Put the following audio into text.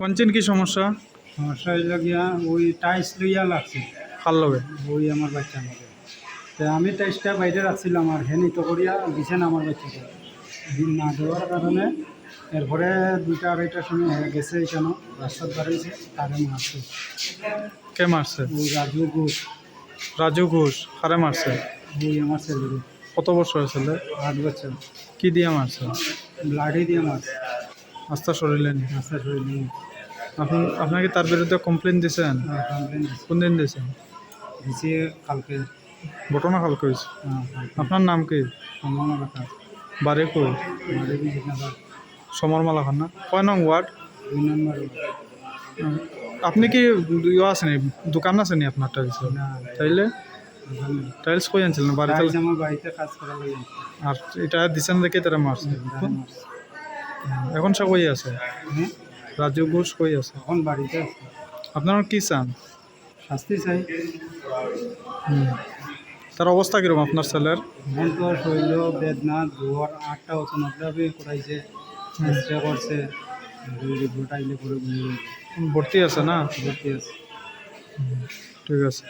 কোনচিন কি সমস্যা? সমস্যা হইল গিয়া ওই টাইস লইয়া লাগছে কার লগে? ওই আমার বাচ্চার মধ্যে। তো আমি টাইসটা বাইরে রাখছিলাম আর হেনি তো করিয়া দিছেন আমার বাচ্চাকে দিন না দেওয়ার কারণে এরপরে 2টা 2:30টার সময় হয়ে গেছে এখানে রাস্তার দাঁড়িয়েছে তারে মারছে কে মারছে? ওই রাজু ঘোষ। রাজু ঘোষ কারে মারছে? ওই আমার ছেলে কত বছর ছেলে? 8 বছর। কি দিয়ে মারছে? লাঠি দিয়ে মারছে। আস্তা শরীরে নি? রাস্তা শরীর নিয়ে আপনাকে তার বিরুদ্ধে কমপ্লেন দিয়েছেন? কমপ্লেন কোন দিন দিয়েছেন? দিছে কালকে। ঘটনা কালকে হয়েছে। কালকে আপনার নাম কি? আমার এলাকা বাড়ি কই? বাড়ি বিজয়নগর সমরমালা খান না? কয় নং ওয়ার্ড? 2 নম্বর। আপনি কি ইয়ে আছে নি, দোকান আছে নি আপনার টাইলস? না তাইলে টাইলস কই আনছিলেন বাড়িতে? টাইলস আমার বাড়িতে কাজ করা লাগে। আর এটা দিছেন দেখে তারা মারছে। এখন সে কই আছে? হ্যাঁ রাজু ঘোষ কই আছে? এখন বাড়িতে আছে। আপনারা কি চান? শাস্তি চাই। তার অবস্থা কিরকম আপনার ছেলের? মন তো শৈল বেদনা জ্বর 8টা ওজনগ্রাফি করাইছে, এক্সরে করছে, রিপোর্ট আইলে পরে ভর্তি আছে না? ভর্তি আছে। ঠিক আছে।